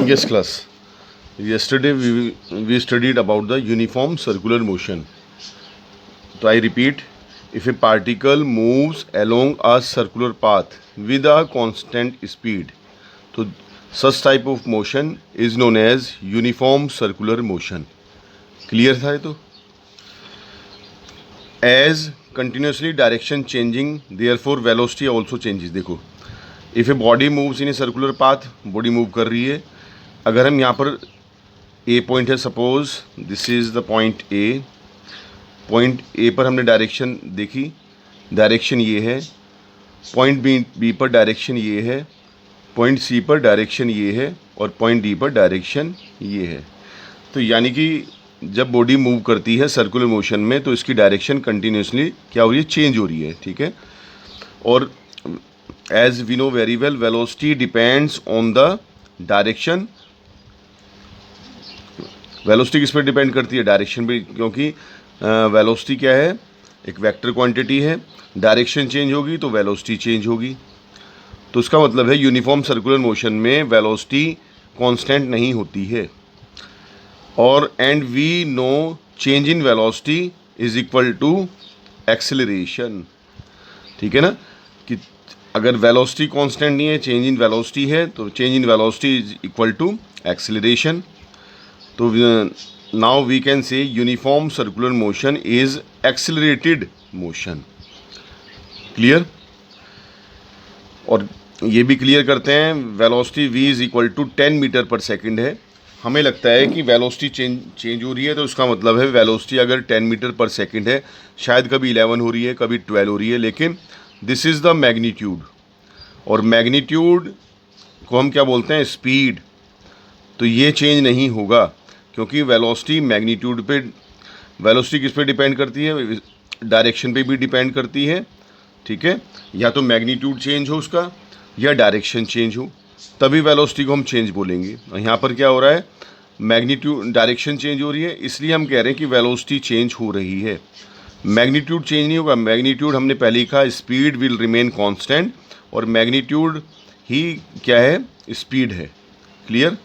Yes, class. Yesterday we studied about the uniform circular motion. So I repeat, if a particle moves along a circular path with a constant speed, so such type of motion is known as uniform circular motion. Clear था ये तो? As continuously direction changing, therefore velocity also changes. देखो, if a body moves in a circular path, body move कर रही है. अगर हम यहाँ पर ए पॉइंट है, suppose this is the point A पर हमने डायरेक्शन देखी, डायरेक्शन ये है. पॉइंट बी पर डायरेक्शन ये है, पॉइंट सी पर डायरेक्शन ये है, और पॉइंट डी पर डायरेक्शन ये है. तो यानी कि जब बॉडी मूव करती है सर्कुलर मोशन में तो इसकी डायरेक्शन कंटिन्यूसली क्या हो रही है, चेंज हो रही है. ठीक है. और as we know very well, velocity depends on the direction. Velocity किस पर डिपेंड करती है, डायरेक्शन पे, क्योंकि वेलोसिटी क्या है, एक वेक्टर क्वांटिटी है. डायरेक्शन चेंज होगी तो वेलोसिटी चेंज होगी. तो उसका मतलब है यूनिफॉर्म सर्कुलर मोशन में वेलोसिटी कांस्टेंट नहीं होती है. और and we know change in velocity is equal to acceleration. ठीक है ना, कि अगर वेलोसिटी कांस्टेंट नहीं है, चेंज इन वेलोसिटी है, तो change in velocity is equal to acceleration. तो now we can say uniform circular motion is accelerated motion. Clear. और ये भी क्लियर करते हैं, velocity v is equal to 10 metre per second है. हमें लगता है कि वेलोसिटी चेंज हो रही है, तो उसका मतलब है वेलोसिटी अगर 10 मीटर पर सेकंड है, शायद कभी 11 हो रही है, कभी 12 हो रही है, लेकिन दिस इज़ द मैग्नीट्यूड. और मैग्नीट्यूड को हम क्या बोलते हैं, स्पीड. तो ये चेंज नहीं होगा, क्योंकि वेलोसिटी मैग्नीट्यूड पे, वेलोसिटी किस पे डिपेंड करती है, डायरेक्शन पे भी डिपेंड करती है. ठीक है. या तो मैग्नीट्यूड चेंज हो उसका, या डायरेक्शन चेंज हो, तभी वेलोसिटी को हम चेंज बोलेंगे. और यहाँ पर क्या हो रहा है, मैग्नीट्यूड, डायरेक्शन चेंज हो रही है, इसलिए हम कह रहे हैं कि वेलोसिटी चेंज हो रही है. मैग्नीट्यूड चेंज नहीं होगा. मैग्नीट्यूड हमने पहले ही कहा, स्पीड विल रिमेन कांस्टेंट, और मैग्नीट्यूड ही क्या है, स्पीड है. क्लियर.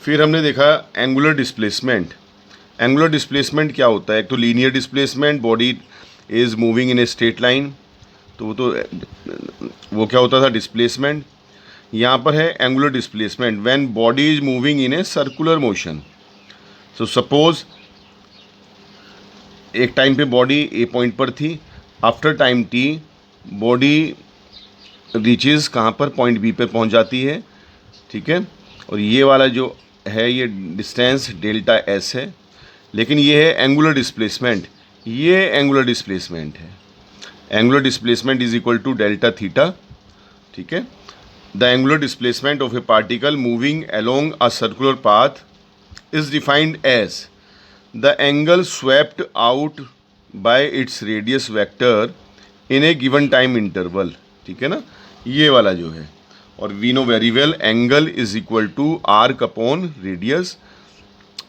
फिर हमने देखा एंगुलर डिस्प्लेसमेंट. एंगुलर डिस्प्लेसमेंट क्या होता है, एक तो linear displacement, body is moving in a straight line, तो वो क्या होता था, डिस्प्लेसमेंट. यहाँ पर है angular displacement when body is moving in a circular motion. So suppose एक टाइम पे बॉडी ए पॉइंट पर थी, after time t body reaches कहाँ पर, पॉइंट बी पर पहुँच जाती है. ठीक है. और ये वाला जो है, ये डिस्टेंस डेल्टा एस है, लेकिन ये है एंगुलर डिस्प्लेसमेंट. ये एंगुलर डिस्प्लेसमेंट है. Angular displacement is equal to delta theta. ठीक है. The angular displacement of a particle moving along a circular path is defined as the angle swept out by its radius vector in a given time interval. ठीक है ना, ये वाला जो है. और we know very well angle is equal to arc upon radius,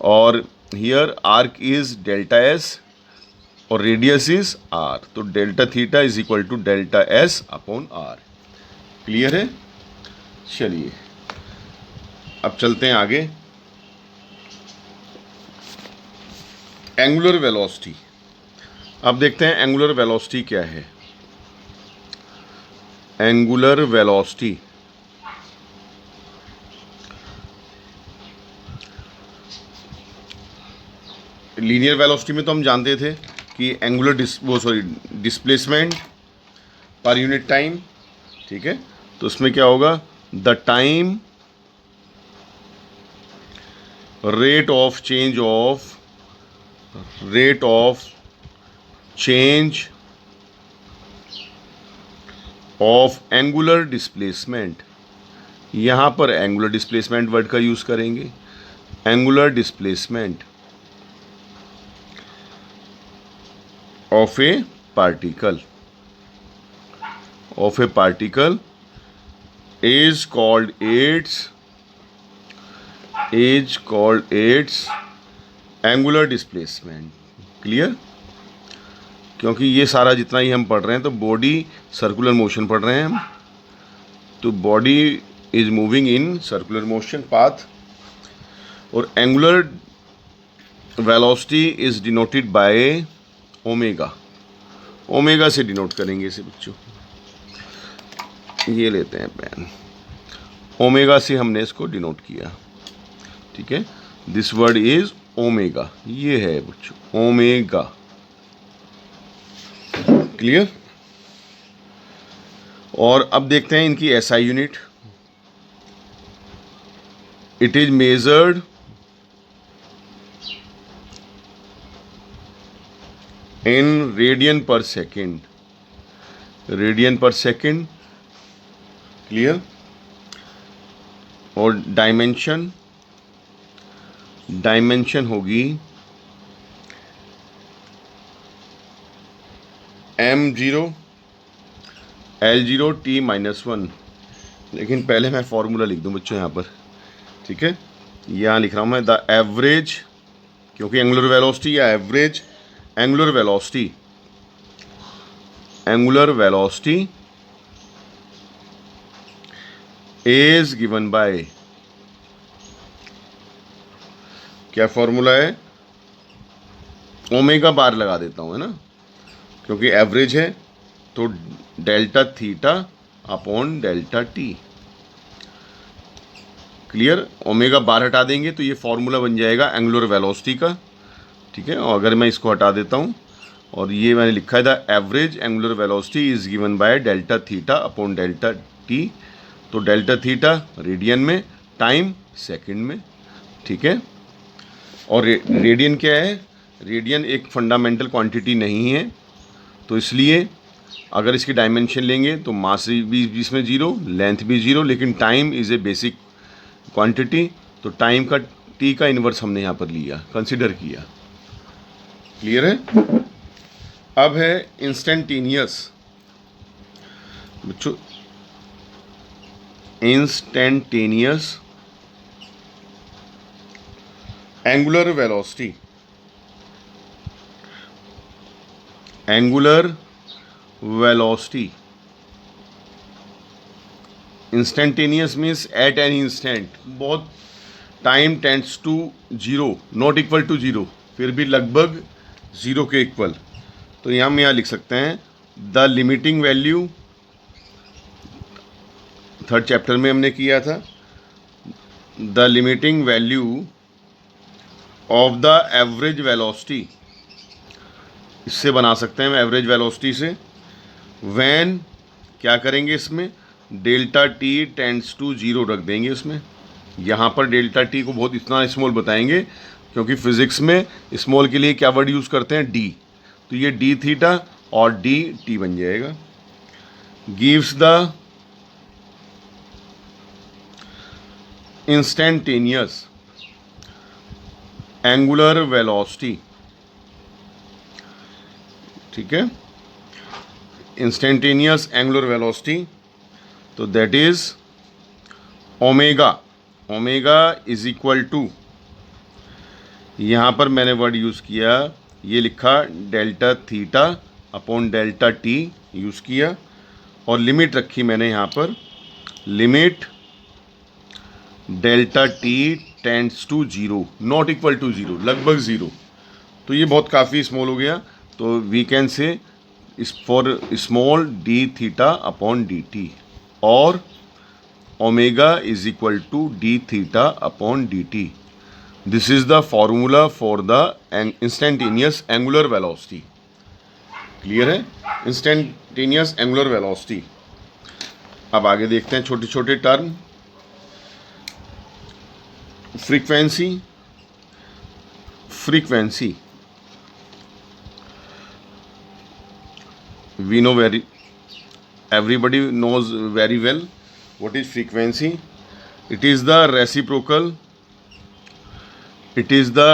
और here arc is delta S और रेडियस इज आर. तो delta theta is equal to delta s upon r. Clear है. चलिए अब चलते हैं आगे. Angular velocity. अब देखते हैं एंगुलर वेलोसिटी क्या है. एंगुलर वेलोसिटी लीनियर वेलोसिटी में तो हम जानते थे कि angular displacement per unit time. ठीक है. तो उसमें क्या होगा, the time rate of change of angular displacement. यहाँ पर एंगुलर डिस्प्लेसमेंट वर्ड का यूज़ करेंगे. Angular displacement of a particle is called its angular displacement. Clear. क्योंकि ये सारा जितना ही हम पढ़ रहे हैं, तो बॉडी सर्कुलर मोशन पढ़ रहे हैं हम, तो body is moving in circular motion path, और angular velocity is denoted by omega. Omega से डिनोट करेंगे इसे बच्चों, ये लेते हैं पेन, ओमेगा से हमने इसको डिनोट किया, ठीक है। दिस वर्ड इज ओमेगा, ये है बच्चों ओमेगा, क्लियर। और अब देखते हैं इनकी SI unit. It is measured in radian पर सेकेंड, रेडियन पर सेकेंड, क्लियर। और डायमेंशन, डायमेंशन होगी m0 L0 T-1। लेकिन पहले मैं फॉर्मूला लिख दूं बच्चों यहाँ पर, ठीक है। यहाँ लिख रहा हूँ मैं द एवरेज, क्योंकि एंगुलर वेलोसिटी या average angular velocity, angular velocity is given bye, क्या फॉर्मूला है, ओमेगा बार लगा देता हूँ, है ना, क्योंकि एवरेज है, तो delta theta upon delta T, clear. Omega बार हटा देंगे तो ये फॉर्मूला बन जाएगा एंगुलर वेलोसिटी का, ठीक है। और अगर मैं इसको हटा देता हूँ, और ये मैंने लिखा है the average angular velocity is given by delta theta upon delta t, तो डेल्टा थीटा रेडियन में, टाइम सेकंड में, ठीक है। और रेडियन क्या है, रेडियन एक फंडामेंटल क्वांटिटी नहीं है, तो इसलिए अगर इसकी डायमेंशन लेंगे तो मास भी इसमें जीरो, लेंथ भी जीरो, लेकिन time is a basic quantity, तो टाइम का टी का इन्वर्स हमने यहाँ पर लिया, कंसिडर किया, क्लियर है। अब है इंस्टेंटेनियस बच्चों, instantaneous angular velocity, angular velocity, instantaneous means at an instant, बहुत time tends to zero, not equal to zero, फिर भी लगभग जीरो के इक्वल। तो हम यहाँ लिख सकते हैं the limiting value, third chapter में हमने किया था, the limiting value of the average velocity, इससे बना सकते हैं हम एवरेज वेलोसिटी से, व्हेन क्या करेंगे इसमें, delta t tends to zero रख देंगे इसमें। यहाँ पर डेल्टा टी को बहुत इतना स्मॉल बताएंगे, क्योंकि फिजिक्स में स्मॉल के लिए क्या वर्ड यूज़ करते हैं, डी, तो ये डी थीटा और डी टी बन जाएगा। Gives the instantaneous angular velocity, ठीक है, इंस्टेंटेनियस एंगुलर वेलोसिटी, तो that is omega, omega is equal to, यहाँ पर मैंने वर्ड यूज़ किया, ये लिखा delta theta upon delta t use किया, और लिमिट रखी मैंने यहाँ पर, limit delta t tends to zero, not equal to zero, लगभग ज़ीरो, तो ये बहुत काफ़ी स्मॉल हो गया, तो we can say for small d theta upon d t, और omega is equal to d theta upon d t. This is the formula for the instantaneous angular velocity, clear है, instantaneous angular velocity. अब आगे देखते हैं छोटे छोटे term, frequency, frequency we know everybody knows very well what is frequency. It is the reciprocal, it is the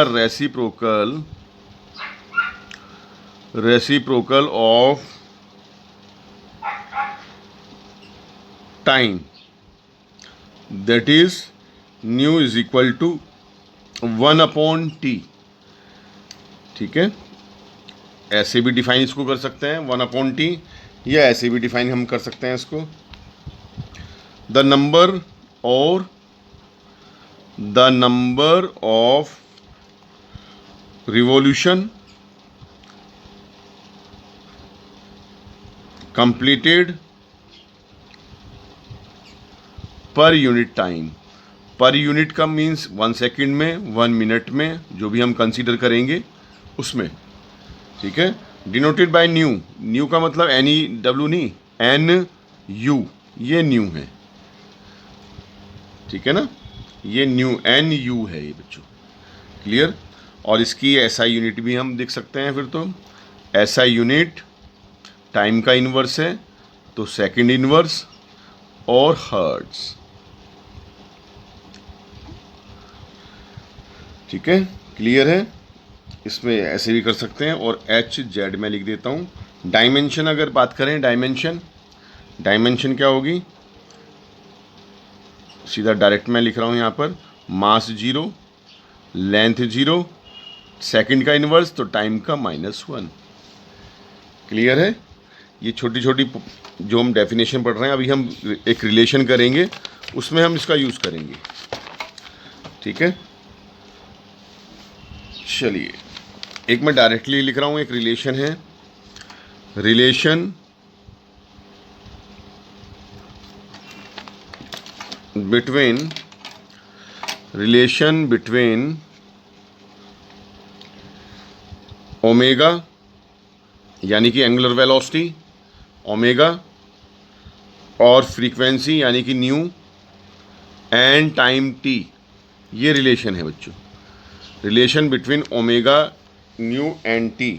reciprocal of time, that is nu is equal to 1 upon t, ठीक है। ऐसे भी डिफाइन इसको कर सकते हैं 1 upon T, या ऐसे भी डिफाइन हम कर सकते हैं इसको, द नंबर और the number of revolution completed per unit time. Per unit का मीन्स 1 सेकेंड में, 1 मिनट में, जो भी हम कंसीडर करेंगे उसमें, ठीक है। डिनोटेड बाय न्यू, न्यू का मतलब NEW नहीं, NU, ये न्यू है, ठीक है ना, ये न्यू NU है ये बच्चों, क्लियर। और इसकी SI यूनिट भी हम देख सकते हैं। फिर तो SI यूनिट टाइम का इन्वर्स है, तो सेकंड इन्वर्स और हर्ट्ज, ठीक है, क्लियर है। इसमें ऐसे भी कर सकते हैं। और HZ मैं लिख देता हूँ। डायमेंशन अगर बात करें, डायमेंशन क्या होगी, सीधा डायरेक्ट मैं लिख रहा हूँ यहाँ पर, मास 0, लेंथ 0, सेकंड का इन्वर्स तो टाइम का -1, क्लियर है। ये छोटी छोटी जो हम डेफिनेशन पढ़ रहे हैं, अभी हम एक रिलेशन करेंगे, उसमें हम इसका यूज़ करेंगे, ठीक है। चलिए, एक मैं डायरेक्टली लिख रहा हूँ, एक रिलेशन है, रिलेशन बिटवीन ओमेगा यानी कि एंगुलर वेलोसिटी ओमेगा और फ्रीक्वेंसी यानी कि न्यू एंड टाइम t, ये रिलेशन है बच्चों, relation between omega, new and t।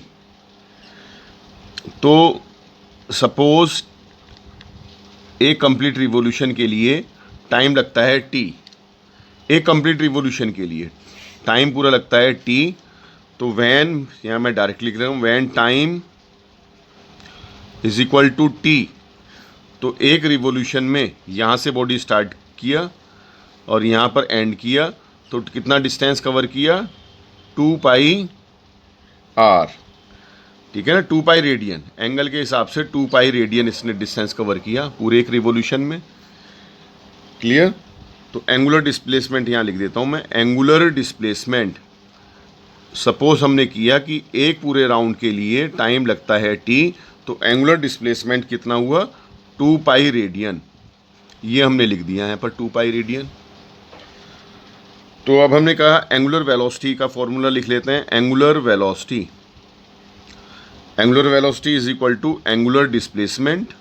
तो सपोज एक कंप्लीट रिवॉल्यूशन के लिए टाइम लगता है t, एक कंप्लीट रिवॉल्यूशन के लिए टाइम पूरा लगता है t। तो वैन, यहाँ मैं डायरेक्ट लिख रहा हूँ, when time is equal to t, तो एक रिवॉल्यूशन में यहाँ से बॉडी स्टार्ट किया और यहाँ पर एंड किया, तो कितना डिस्टेंस कवर किया, 2 पाई r, ठीक है ना, 2 पाई रेडियन, एंगल के हिसाब से 2 पाई रेडियन इसने डिस्टेंस कवर किया पूरे एक रिवॉल्यूशन में, क्लियर। तो एंगुलर डिस्प्लेसमेंट यहाँ लिख देता हूँ मैं, एंगुलर डिस्प्लेसमेंट सपोज हमने किया कि एक पूरे राउंड के लिए टाइम लगता है t, तो एंगुलर डिस्प्लेसमेंट कितना हुआ, 2 पाई रेडियन, ये हमने लिख दिया है पर 2 पाई रेडियन। तो अब हमने कहा एंगुलर वेलोसिटी का फॉर्मूला लिख लेते हैं, angular velocity is equal to angular displacement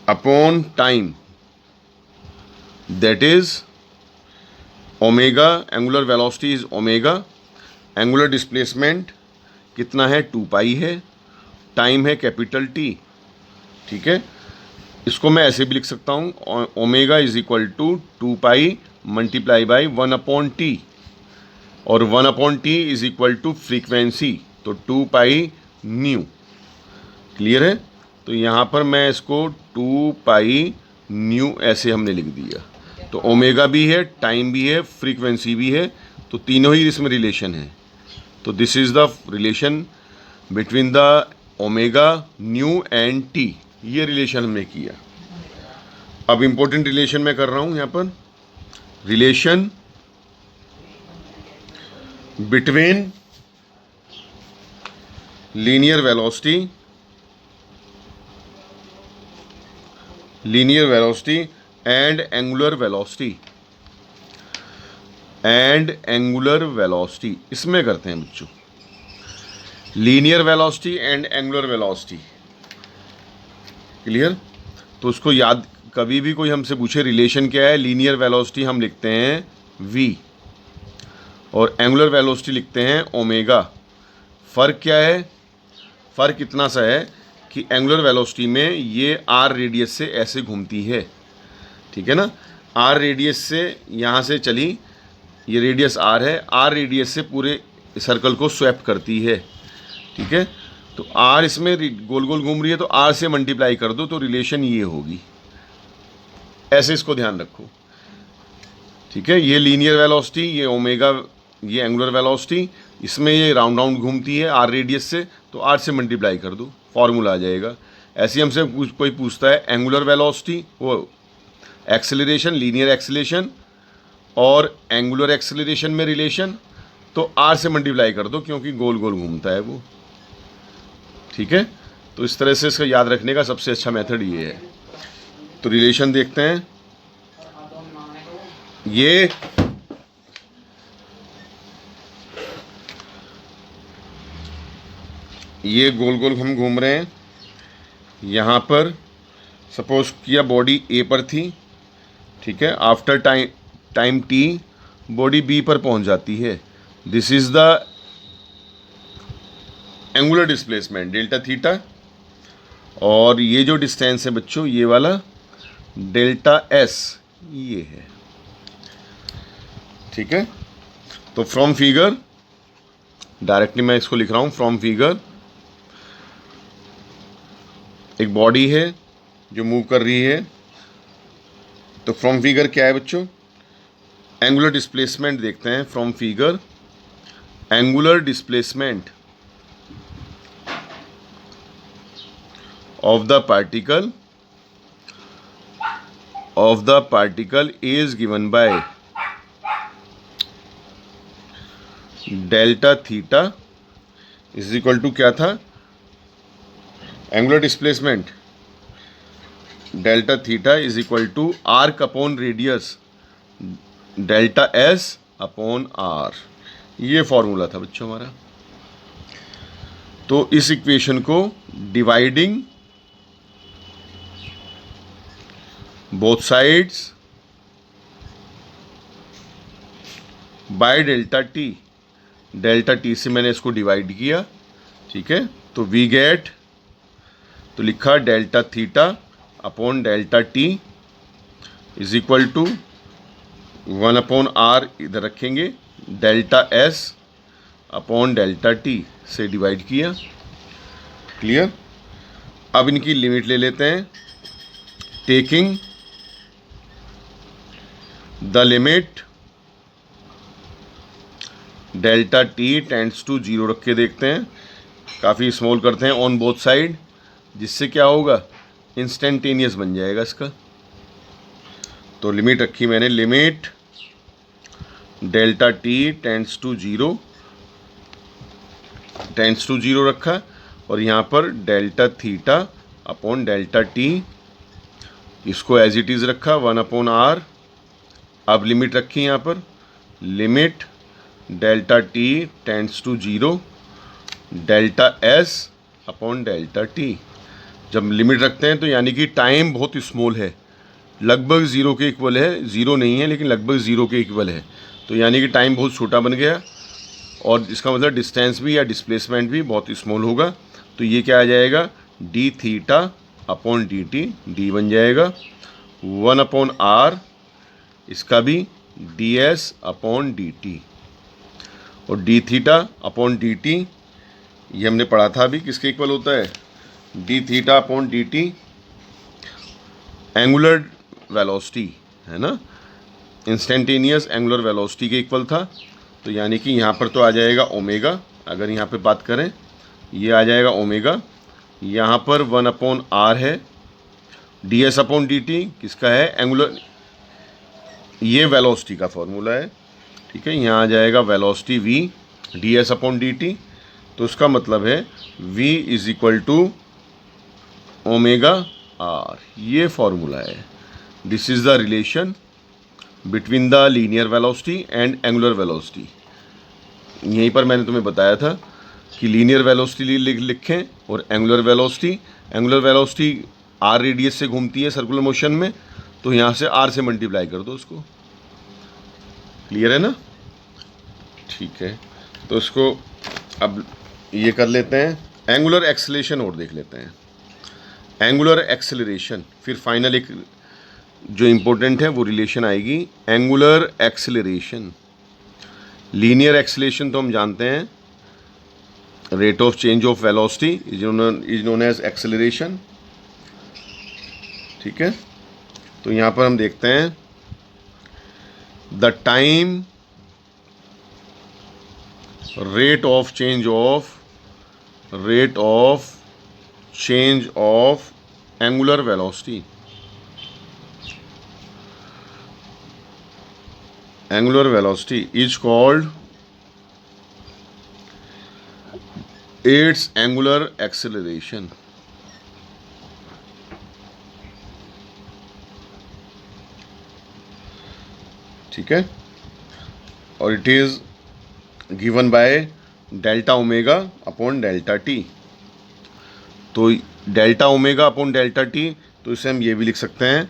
upon time, that is omega, angular velocity is omega, angular displacement कितना है, 2 पाई है, टाइम है कैपिटल T, ठीक है। इसको मैं ऐसे भी लिख सकता हूँ, omega is equal to 2 pi multiply by 1/T, और 1/T is equal to frequency, तो 2 पाई न्यू, क्लियर है। तो यहाँ पर मैं इसको 2 पाई न्यू ऐसे हमने लिख दिया। तो ओमेगा भी है, टाइम भी है, फ्रीक्वेंसी भी है, तो तीनों ही इसमें रिलेशन है। तो this is the relation between the omega, new and t, ये रिलेशन हमने किया। अब इंपॉर्टेंट रिलेशन मैं कर रहा हूँ यहाँ पर, relation between linear velocity and angular velocity, इसमें करते हैं बच्चों, linear velocity and angular velocity, clear. तो उसको याद, कभी भी कोई हमसे पूछे रिलेशन क्या है, लीनियर वेलोसिटी हम लिखते हैं v और एंगुलर वेलोसिटी लिखते हैं ओमेगा। फ़र्क क्या है, फ़र्क इतना सा है कि एंगुलर वेलोसिटी में ये r रेडियस से ऐसे घूमती है, ठीक है ना, r रेडियस से यहाँ से चली, ये रेडियस r है, r रेडियस से पूरे सर्कल को स्वैप करती है, ठीक है। तो r इसमें गोल गोल घूम रही है, तो r से मल्टीप्लाई कर दो तो रिलेशन ये होगी, ऐसे इसको ध्यान रखो, ठीक है। ये लीनियर वेलोसिटी, ये ओमेगा, ये एंगुलर वेलोसिटी, इसमें ये राउंड राउंड घूमती है r रेडियस से, तो r से मल्टीप्लाई कर दो, फॉर्मूला आ जाएगा। ऐसे ही हमसे कोई पूछता है एंगुलर वेलोसिटी, वो एक्सेलरेशन, लीनियर एक्सेलरेशन और एंगुलर एक्सेलरेशन में रिलेशन, तो आर से मल्टीप्लाई कर दो क्योंकि गोल गोल घूमता है वो। ठीक है, तो इस तरह से इसका याद रखने का सबसे अच्छा मेथड ये है। तो रिलेशन देखते हैं, ये गोल गोल हम घूम रहे हैं। यहाँ पर सपोज किया बॉडी ए पर थी, ठीक है, after time t body B पर पहुँच जाती है। This is the angular displacement delta theta, और ये जो डिस्टेंस है बच्चों ये वाला डेल्टा एस ये है। ठीक है, तो फ्रॉम फिगर डायरेक्टली मैं इसको लिख रहा हूँ, फ्रॉम फिगर एक बॉडी है जो मूव कर रही है, तो फ्रॉम फिगर क्या है बच्चों, एंगुलर डिस्प्लेसमेंट देखते हैं। From figure angular displacement of the particle is given by delta theta is equal to क्या था, angular displacement delta theta is equal to arc upon radius delta s upon r. ये formula था बच्चों हमारा। तो इस इक्वेशन को dividing both sides by delta t, delta t से मैंने इसको डिवाइड किया। ठीक है, तो वी गेट, तो लिखा delta theta upon delta t is equal to 1 upon r इधर रखेंगे, delta s upon delta t से डिवाइड किया। क्लियर। अब इनकी लिमिट ले लेते हैं, taking the limit delta t tends to 0 रख के देखते हैं, काफ़ी स्मॉल करते हैं ऑन बोथ साइड, जिससे क्या होगा, इंस्टेंटेनियस बन जाएगा इसका। तो लिमिट रखी मैंने, limit delta t tends to 0 रखा, और यहाँ पर delta theta upon delta t इसको एज इट इज़ रखा 1 अपॉन आर। अब लिमिट रखी यहाँ पर, limit delta t tends to 0 delta s upon delta t. जब लिमिट रखते हैं तो यानी कि टाइम बहुत स्मॉल है, लगभग 0 के इक्वल है, 0 नहीं है लेकिन लगभग 0 के इक्वल है, तो यानी कि टाइम बहुत छोटा बन गया, और इसका मतलब डिस्टेंस भी या डिस्प्लेसमेंट भी बहुत स्मॉल होगा। तो ये क्या आ जाएगा, d theta upon d t, d बन जाएगा 1 अपॉन आर, इसका भी d s upon d t, और d theta upon d t ये हमने पढ़ा था अभी, किसके इक्वल होता है, d theta upon d t angular velocity है ना, इंस्टेंटेनियस एंगुलर वेलोसिटी के इक्वल था। तो यानी कि यहाँ पर तो आ जाएगा ओमेगा, अगर यहाँ पे बात करें ये आ जाएगा ओमेगा, यहाँ पर 1 अपॉन आर है, D s upon d T किसका है, एंगुलर, ये वेलोसिटी का फॉर्मूला है। ठीक है, यहाँ आ जाएगा velocity v d s upon d t, तो उसका मतलब है v is equal to omega r, ये फॉर्मूला है। This is the relation between the linear velocity and angular velocity. यहीं पर मैंने तुम्हें बताया था कि लीनियर वेलोसिटी लिखें और एंगुलर वेलोसिटी आर रेडियस से घूमती है सर्कुलर मोशन में, तो यहाँ से आर से मल्टीप्लाई कर दो उसको। क्लियर है ना, ठीक है। तो इसको अब ये कर लेते हैं, एंगुलर एक्सेलरेशन और देख लेते हैं। एंगुलर एक्सेलरेशन, फिर फाइनल एक जो इम्पोर्टेंट है वो रिलेशन आएगी, एंगुलर एक्सेलरेशन। लीनियर एक्सेलरेशन तो हम जानते हैं, rate of change of velocity is known as acceleration. ठीक है, तो यहाँ पर हम देखते हैं the time rate of change of angular velocity. Angular velocity is called its angular acceleration. ठीक है, और it is given by delta omega upon delta t. तो delta omega upon delta t, तो इसे हम ये भी लिख सकते हैं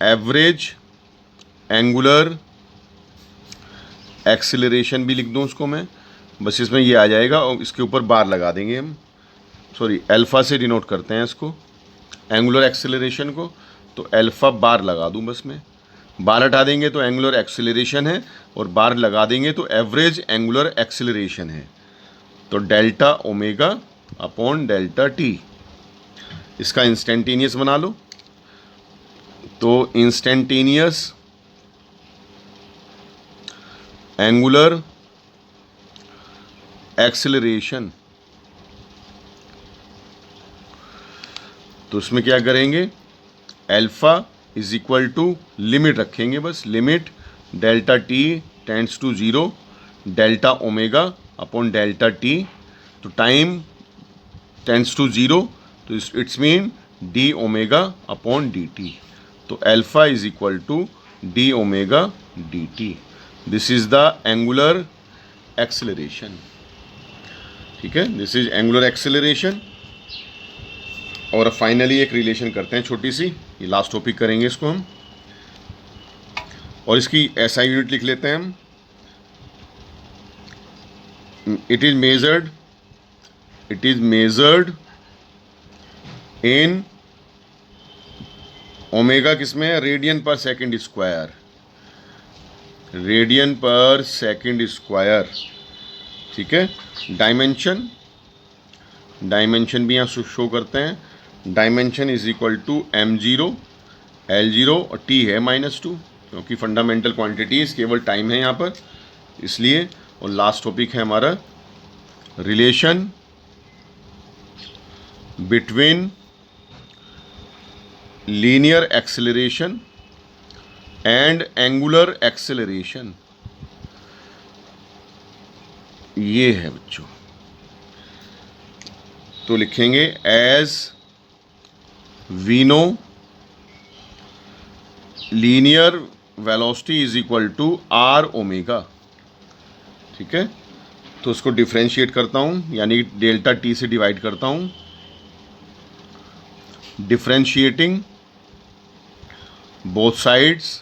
एवरेज एंगुलर एक्सेलरेशन भी लिख दूं उसको मैं, बस इसमें ये आ जाएगा और इसके ऊपर बार लगा देंगे हम. सॉरी, अल्फ़ा से डिनोट करते हैं इसको एंगुलर एक्सेलरेशन को, तो अल्फ़ा बार लगा दूं बस मैं. बार हटा देंगे तो एंगुलर एक्सेलरेशन है, और बार लगा देंगे तो एवरेज एंगुलर एक्सेलरेशन है. तो delta omega upon delta T. इसका इंस्टेंटेनियस बना लो. तो इंस्टेंटेनियस एंगुलर एक्सेलरेशन, तो उसमें क्या करेंगे, alpha is equal to limit रखेंगे बस, limit delta t tends to 0 delta omega upon delta t. तो टाइम टेंड्स टू 0, तो it's mean d omega upon d t. तो alpha is equal to d omega d t. This is the angular acceleration. ठीक है, this is angular acceleration. और finally एक relation करते हैं छोटी सी, ये लास्ट टॉपिक करेंगे इसको हम, और इसकी ऐसा यूनिट लिख लेते हैं हम. It is measured in omega, किसमें, रेडियन पर सेकंड स्क्वायर, रेडियन पर सेकंड स्क्वायर. ठीक है, डायमेंशन भी यहाँ शो करते हैं. Dimension is equal to m0 L0 और t है -2, क्योंकि फंडामेंटल क्वांटिटीज केवल टाइम है यहाँ पर, इसलिए. और लास्ट टॉपिक है हमारा relation between linear acceleration and angular acceleration. ये है बच्चों, तो लिखेंगे as we know linear velocity is equal to r omega. ठीक है, तो उसको डिफरेंशिएट करता हूं, यानी डेल्टा टी से डिवाइड करता हूं. Differentiating both sides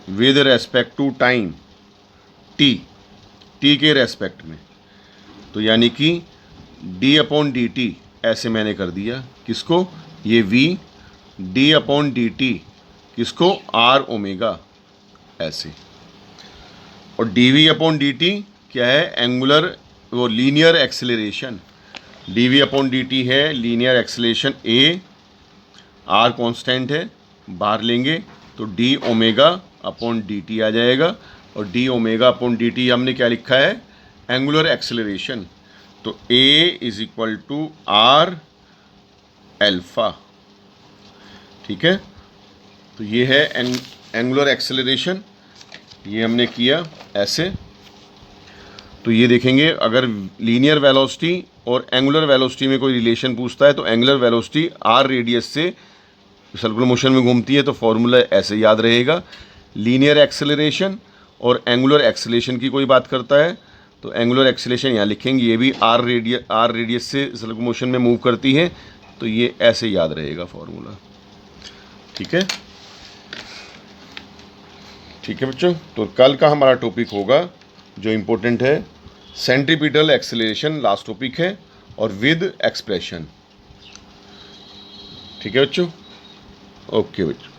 with respect to time, t के रेस्पेक्ट में. तो यानी कि d अपॉन डी टी ऐसे मैंने कर दिया, किसको, ये v, d upon d T किसको, r ओमेगा ऐसे. और dv अपॉन डी टी क्या है, एंगुलर वो linear acceleration. dv upon d t है linear acceleration a, r constant है, बाहर लेंगे तो d omega upon d t आ जाएगा. और d omega upon d t हमने क्या लिखा है, एंगुलर एक्सेलरेशन. तो a is equal to r alpha. ठीक है, तो ये है एंगुलर एक्सेलरेशन, ये हमने किया ऐसे. तो ये देखेंगे, अगर लीनियर वेलोसिटी और एंगुलर वेलोसिटी में कोई रिलेशन पूछता है तो एंगुलर वेलोसिटी r रेडियस से सर्कुलर मोशन में घूमती है, तो फॉर्मूला ऐसे याद रहेगा. लीनियर एक्सेलरेशन और एंगुलर एक्सेलरेशन की कोई बात करता है तो एंगुलर एक्सेलरेशन यहाँ लिखेंगे, ये भी आर रेडियस से सर्कुलर मोशन में मूव करती है, तो ये ऐसे याद रहेगा फॉर्मूला. ठीक है, ठीक है बच्चों. तो कल का हमारा टॉपिक होगा जो इम्पोर्टेंट है, सेंट्रीपिटल एक्सेलरेशन लास्ट टॉपिक है, और विद एक्सप्रेशन. ठीक है बच्चों, ओके बच्चों.